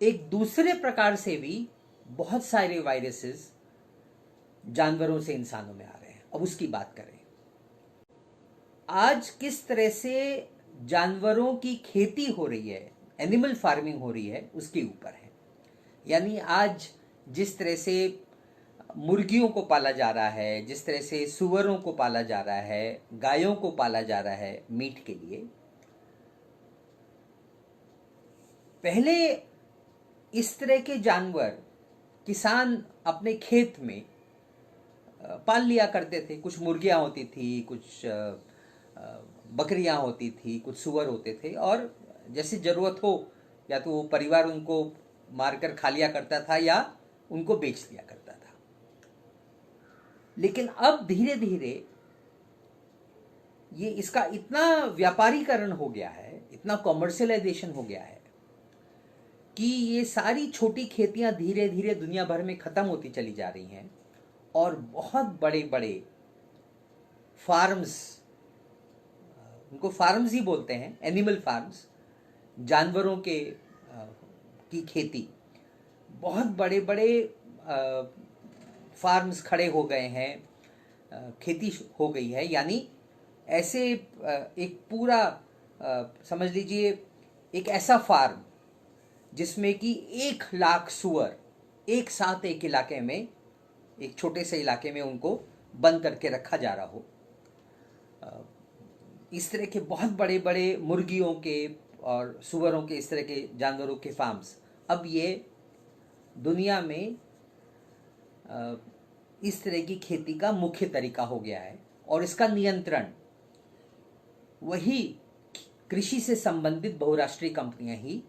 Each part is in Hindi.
एक दूसरे प्रकार से भी बहुत सारे वायरसेस जानवरों से इंसानों में आ रहे हैं। अब उसकी बात करें, आज किस तरह से जानवरों की खेती हो रही है, एनिमल फार्मिंग हो रही है, उसके ऊपर है। यानी आज जिस तरह से मुर्गियों को पाला जा रहा है, जिस तरह से सुअरों को पाला जा रहा है, गायों को पाला जा रहा है मीट के लिए, पहले इस तरह के जानवर किसान अपने खेत में पाल लिया करते थे। कुछ मुर्गियां होती थी, कुछ बकरियां होती थी, कुछ सुअर होते थे, और जैसे ज़रूरत हो या तो वो परिवार उनको मारकर खा लिया करता था या उनको बेच दिया करता था। लेकिन अब धीरे धीरे ये इसका इतना व्यापारीकरण हो गया है, इतना कॉमर्शियलाइजेशन हो गया है कि ये सारी छोटी खेतियां धीरे धीरे दुनिया भर में ख़त्म होती चली जा रही हैं और बहुत बड़े बड़े फार्म्स, उनको फार्म्स ही बोलते हैं, एनिमल फार्म्स, जानवरों के की खेती, बहुत बड़े बड़े फार्म्स खड़े हो गए हैं, खेती हो गई है। यानी ऐसे एक पूरा समझ लीजिए एक ऐसा फार्म जिसमें कि 1 लाख सुअर एक साथ एक इलाके में, एक छोटे से इलाके में उनको बंद करके रखा जा रहा हो। इस तरह के बहुत बड़े बड़े मुर्गियों के और सुअरों के, इस तरह के जानवरों के फार्म्स अब ये दुनिया में इस तरह की खेती का मुख्य तरीका हो गया है। और इसका नियंत्रण वही कृषि से संबंधित बहुराष्ट्रीय कंपनियां ही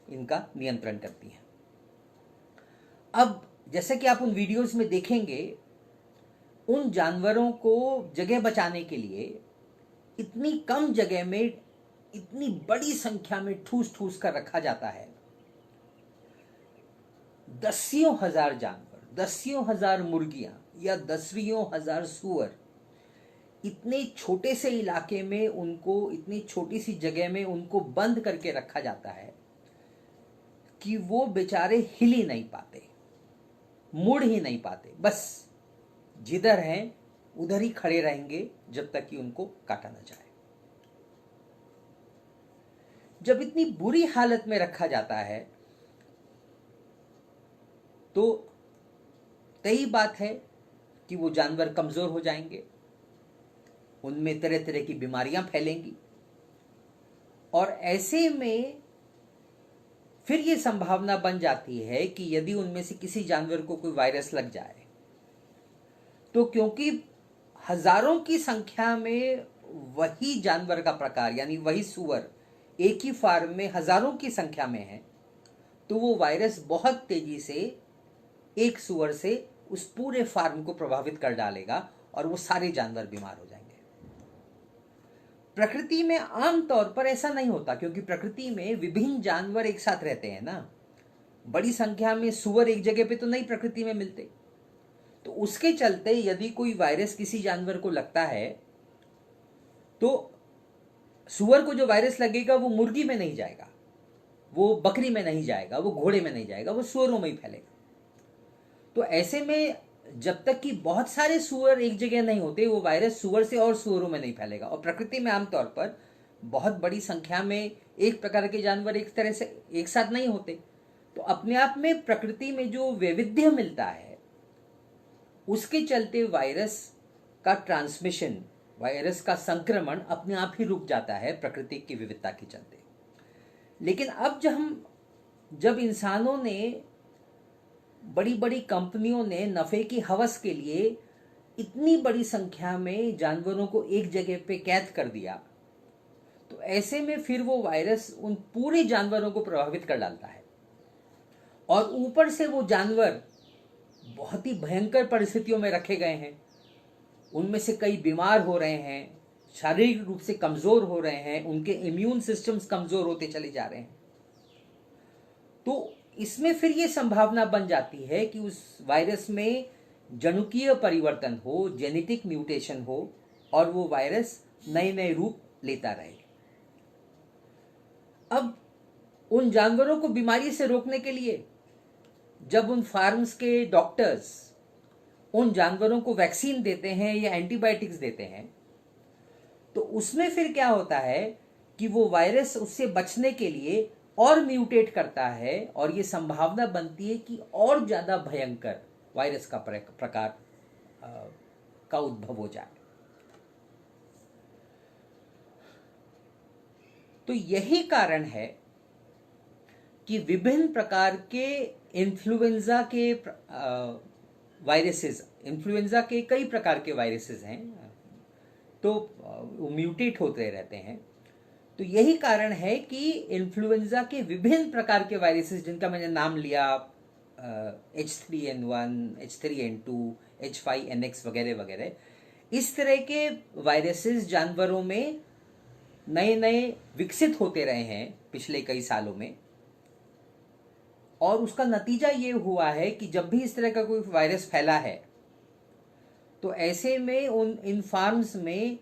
इनका नियंत्रण करती हैं। अब जैसे कि आप उन वीडियोस में देखेंगे, उन जानवरों को जगह बचाने के लिए इतनी कम जगह में इतनी बड़ी संख्या में ठूस ठूस कर रखा जाता है। दसियों हजार जानवर, दसियों हजार मुर्गियां या दसियों हजार सुअर इतने छोटे से इलाके में, उनको इतनी छोटी सी जगह में उनको बंद करके रखा जाता है कि वो बेचारे हिल ही नहीं पाते, मुड़ ही नहीं पाते, बस जिधर हैं उधर ही खड़े रहेंगे जब तक कि उनको काटा न जाए। जब इतनी बुरी हालत में रखा जाता है तो तय बात है कि वो जानवर कमजोर हो जाएंगे, उनमें तरह तरह की बीमारियां फैलेंगी, और ऐसे में फिर ये संभावना बन जाती है कि यदि उनमें से किसी जानवर को कोई वायरस लग जाए तो क्योंकि हजारों की संख्या में वही जानवर का प्रकार, यानी वही सुअर एक ही फार्म में हजारों की संख्या में है, तो वो वायरस बहुत तेजी से एक सुअर से उस पूरे फार्म को प्रभावित कर डालेगा और वो सारे जानवर बीमार हो जाएंगे। प्रकृति में आमतौर पर ऐसा नहीं होता, क्योंकि प्रकृति में विभिन्न जानवर एक साथ रहते हैं ना। बड़ी संख्या में सुअर एक जगह पे तो नहीं प्रकृति में मिलते, तो उसके चलते यदि कोई वायरस किसी जानवर को लगता है तो सुअर को जो वायरस लगेगा वो मुर्गी में नहीं जाएगा, वो बकरी में नहीं जाएगा, वो घोड़े में नहीं जाएगा, वो सुअरों में ही फैलेगा। तो ऐसे में जब तक कि बहुत सारे सुअर एक जगह नहीं होते, वो वायरस सुअर से और सुअरों में नहीं फैलेगा। और प्रकृति में आमतौर पर बहुत बड़ी संख्या में एक प्रकार के जानवर एक तरह से एक साथ नहीं होते, तो अपने आप में प्रकृति में जो वैविध्य मिलता है उसके चलते वायरस का ट्रांसमिशन, वायरस का संक्रमण अपने आप ही रुक जाता है प्रकृति की विविधता के चलते। लेकिन अब जब इंसानों ने, बड़ी बड़ी कंपनियों ने नफे की हवस के लिए इतनी बड़ी संख्या में जानवरों को एक जगह पे कैद कर दिया, तो ऐसे में फिर वो वायरस उन पूरे जानवरों को प्रभावित कर डालता है। और ऊपर से वो जानवर बहुत ही भयंकर परिस्थितियों में रखे गए हैं, उनमें से कई बीमार हो रहे हैं, शारीरिक रूप से कमजोर हो रहे हैं, उनके इम्यून सिस्टम्स कमजोर होते चले जा रहे हैं। तो इसमें फिर ये संभावना बन जाती है कि उस वायरस में जनुकीय परिवर्तन हो, जेनेटिक म्यूटेशन हो, और वो वायरस नए नए रूप लेता रहे। अब उन जानवरों को बीमारी से रोकने के लिए जब उन फार्म्स के डॉक्टर्स उन जानवरों को वैक्सीन देते हैं या एंटीबायोटिक्स देते हैं, तो उसमें फिर क्या होता है कि वो वायरस उससे बचने के लिए और म्यूटेट करता है, और ये संभावना बनती है कि और ज्यादा भयंकर वायरस का प्रकार का उद्भव हो जाए। तो यही कारण है कि विभिन्न प्रकार के इन्फ्लुएंजा के वायरसेस, इन्फ्लुएंजा के कई प्रकार के वायरसेस हैं, तो वो म्यूटेट होते रहते हैं। तो यही कारण है कि इन्फ्लुएंजा के विभिन्न प्रकार के वायरसेस, जिनका मैंने नाम लिया, H3N1, H3N2, H5NX वगैरह वगैरह, इस तरह के वायरसेस जानवरों में नए नए विकसित होते रहे हैं पिछले कई सालों में। और उसका नतीजा ये हुआ है कि जब भी इस तरह का कोई वायरस फैला है, तो ऐसे में इन फार्म्स में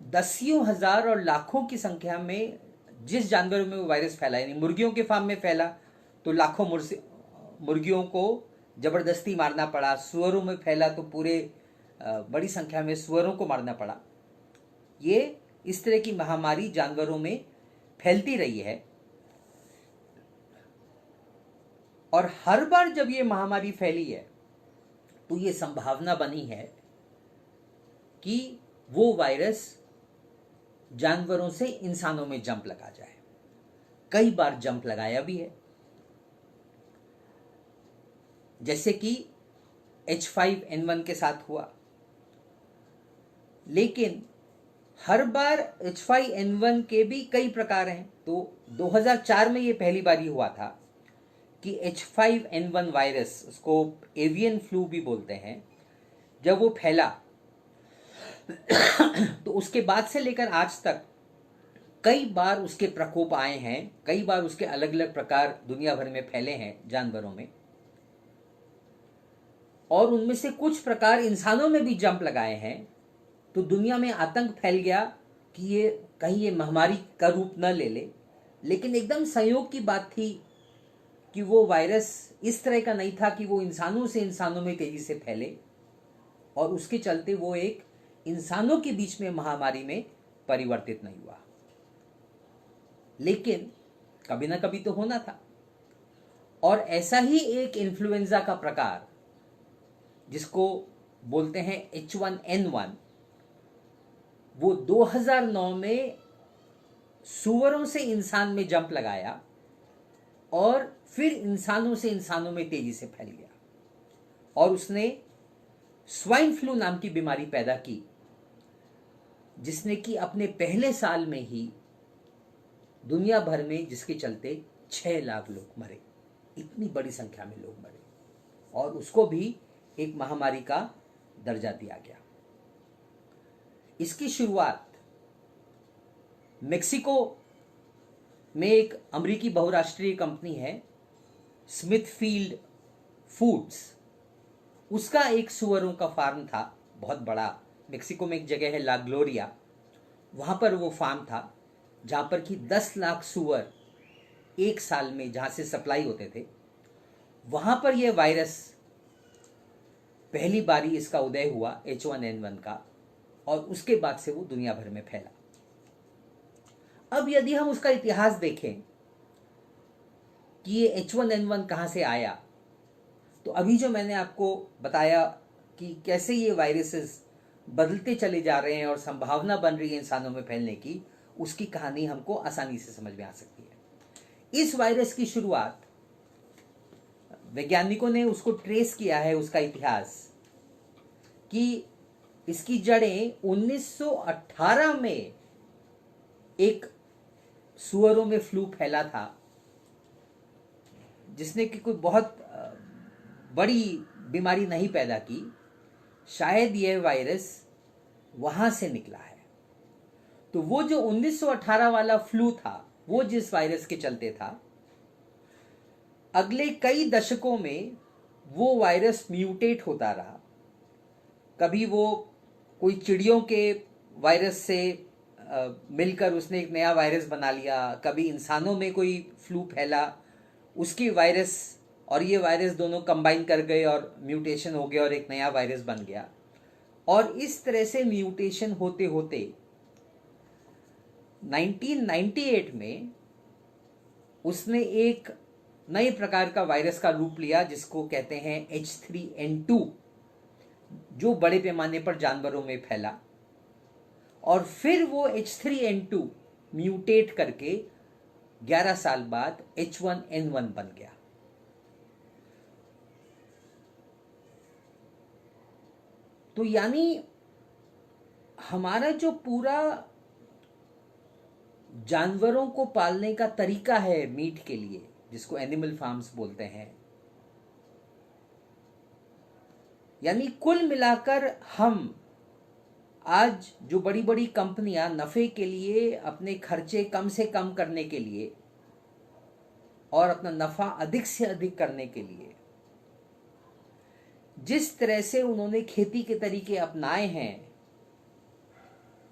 दसियों हजार और लाखों की संख्या में जिस जानवरों में वो वायरस फैला, यानी मुर्गियों के फार्म में फैला तो लाखों मुर्गियों को जबरदस्ती मारना पड़ा, सुअरों में फैला तो पूरे बड़ी संख्या में सुअरों को मारना पड़ा। ये इस तरह की महामारी जानवरों में फैलती रही है, और हर बार जब ये महामारी फैली है तो ये संभावना बनी है कि वो वायरस जानवरों से इंसानों में जंप लगा जाए। कई बार जंप लगाया भी है, जैसे कि H5N1 के साथ हुआ। लेकिन हर बार H5N1 के भी कई प्रकार हैं। तो 2004 में ये पहली बार ही हुआ था कि H5N1 वायरस, उसको एवियन फ्लू भी बोलते हैं, जब वो फैला तो उसके बाद से लेकर आज तक कई बार उसके प्रकोप आए हैं, कई बार उसके अलग अलग प्रकार दुनिया भर में फैले हैं जानवरों में, और उनमें से कुछ प्रकार इंसानों में भी जंप लगाए हैं। तो दुनिया में आतंक फैल गया कि ये कहीं ये महामारी का रूप न ले ले। लेकिन एकदम संयोग की बात थी कि वो वायरस इस तरह का नहीं था कि वो इंसानों से इंसानों में तेजी से फैले, और उसके चलते वो एक इंसानों के बीच में महामारी में परिवर्तित नहीं हुआ। लेकिन कभी ना कभी तो होना था। और ऐसा ही एक इन्फ्लुएंजा का प्रकार, जिसको बोलते हैं H1N1, वो 2009 में सुअरों से इंसान में जंप लगाया और फिर इंसानों से इंसानों में तेजी से फैल गया, और उसने स्वाइन फ्लू नाम की बीमारी पैदा की, जिसने कि अपने पहले साल में ही दुनिया भर में, जिसके चलते 6 लाख लोग मरे। इतनी बड़ी संख्या में लोग मरे, और उसको भी एक महामारी का दर्जा दिया गया। इसकी शुरुआत मेक्सिको में एक अमेरिकी बहुराष्ट्रीय कंपनी है, स्मिथफील्ड फूड्स, उसका एक सुअरों का फार्म था, बहुत बड़ा। मेक्सिको में एक जगह है ला ग्लोरिया, वहां पर वो फार्म था जहां पर कि 10 लाख सुअर एक साल में जहां से सप्लाई होते थे। वहां पर यह वायरस पहली बारी इसका उदय हुआ H1N1 का, और उसके बाद से वो दुनिया भर में फैला। अब यदि हम उसका इतिहास देखें कि ये H1N1 कहां से आया, तो अभी जो मैंने आपको बताया कि कैसे ये वायरसेस बदलते चले जा रहे हैं और संभावना बन रही है इंसानों में फैलने की, उसकी कहानी हमको आसानी से समझ में आ सकती है। इस वायरस की शुरुआत, वैज्ञानिकों ने उसको ट्रेस किया है, उसका इतिहास, कि इसकी जड़ें 1918 में एक सुअरों में फ्लू फैला था, जिसने कि कोई बहुत बड़ी बीमारी नहीं पैदा की। शायद यह वायरस वहां से निकला है। तो वो जो 1918 वाला फ्लू था, वो जिस वायरस के चलते था, अगले कई दशकों में वो वायरस म्यूटेट होता रहा। कभी वो कोई चिड़ियों के वायरस से मिलकर उसने एक नया वायरस बना लिया, कभी इंसानों में कोई फ्लू फैला, उसकी वायरस और ये वायरस दोनों कंबाइन कर गए और म्यूटेशन हो गया और एक नया वायरस बन गया। और इस तरह से म्यूटेशन होते होते 1998 में उसने एक नए प्रकार का वायरस का रूप लिया जिसको कहते हैं H3N2, जो बड़े पैमाने पर जानवरों में फैला। और फिर वो H3N2 म्यूटेट करके 11 साल बाद H1N1 बन गया। तो यानी हमारा जो पूरा जानवरों को पालने का तरीका है मीट के लिए, जिसको एनिमल फार्म्स बोलते हैं, यानी कुल मिलाकर हम आज जो बड़ी बड़ी कंपनियां नफे के लिए अपने खर्चे कम से कम करने के लिए और अपना नफा अधिक से अधिक करने के लिए जिस तरह से उन्होंने खेती के तरीके अपनाए हैं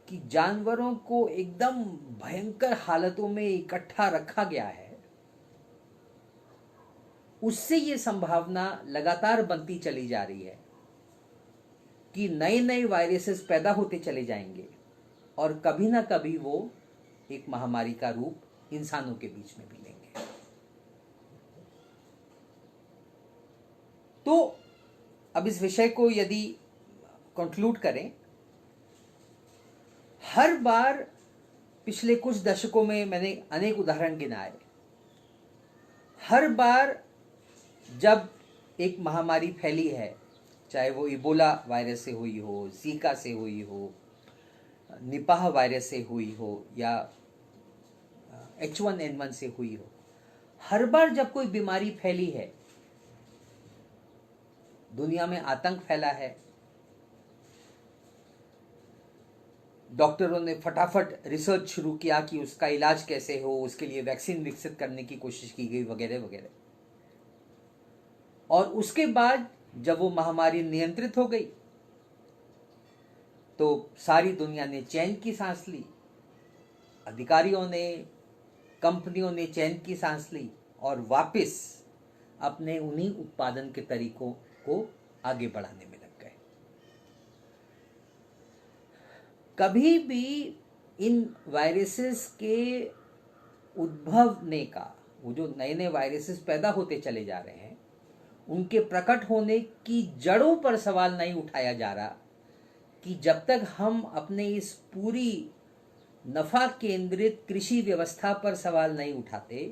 कि जानवरों को एकदम भयंकर हालतों में इकट्ठा रखा गया है, उससे ये संभावना लगातार बनती चली जा रही है कि नए नए वायरसेस पैदा होते चले जाएंगे और कभी ना कभी वो एक महामारी का रूप इंसानों के बीच में भी लेंगे। तो अब इस विषय को यदि कंक्लूड करें, हर बार पिछले कुछ दशकों में मैंने अनेक उदाहरण गिनाए, हर बार जब एक महामारी फैली है, चाहे वो इबोला वायरस से हुई हो, जीका से हुई हो, निपाह वायरस से हुई हो या H1N1 से हुई हो, हर बार जब कोई बीमारी फैली है, दुनिया में आतंक फैला है, डॉक्टरों ने फटाफट रिसर्च शुरू किया कि उसका इलाज कैसे हो, उसके लिए वैक्सीन विकसित करने की कोशिश की गई वगैरह वगैरह। और उसके बाद जब वो महामारी नियंत्रित हो गई तो सारी दुनिया ने चैन की सांस ली, अधिकारियों ने, कंपनियों ने चैन की सांस ली और वापस अपने उन्हीं उत्पादन के तरीकों को आगे बढ़ाने में लग गए। कभी भी इन वायरसेस के उद्भवने का, वो जो नए नए वायरसेस पैदा होते चले जा रहे हैं, उनके प्रकट होने की जड़ों पर सवाल नहीं उठाया जा रहा कि जब तक हम अपने इस पूरी नफा केंद्रित कृषि व्यवस्था पर सवाल नहीं उठाते,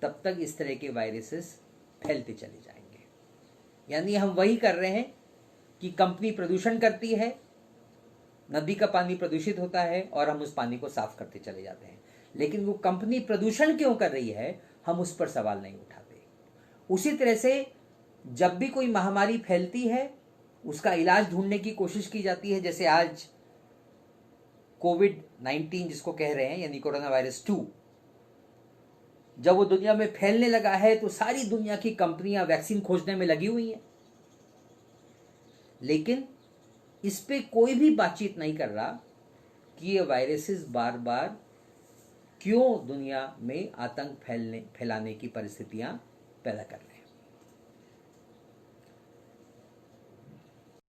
तब तक इस तरह के वायरसेस फैलते चले जाएंगे। यानी हम वही कर रहे हैं कि कंपनी प्रदूषण करती है, नदी का पानी प्रदूषित होता है और हम उस पानी को साफ करते चले जाते हैं, लेकिन वो कंपनी प्रदूषण क्यों कर रही है हम उस पर सवाल नहीं उठाते। उसी तरह से जब भी कोई महामारी फैलती है उसका इलाज ढूंढने की कोशिश की जाती है, जैसे आज कोविड-19 जिसको कह रहे हैं, यानी कोरोना वायरस 2, जब वो दुनिया में फैलने लगा है तो सारी दुनिया की कंपनियां वैक्सीन खोजने में लगी हुई हैं, लेकिन इस पे कोई भी बातचीत नहीं कर रहा कि ये वायरसेस बार बार क्यों दुनिया में आतंक फैलाने की परिस्थितियां पैदा कर रहे हैं।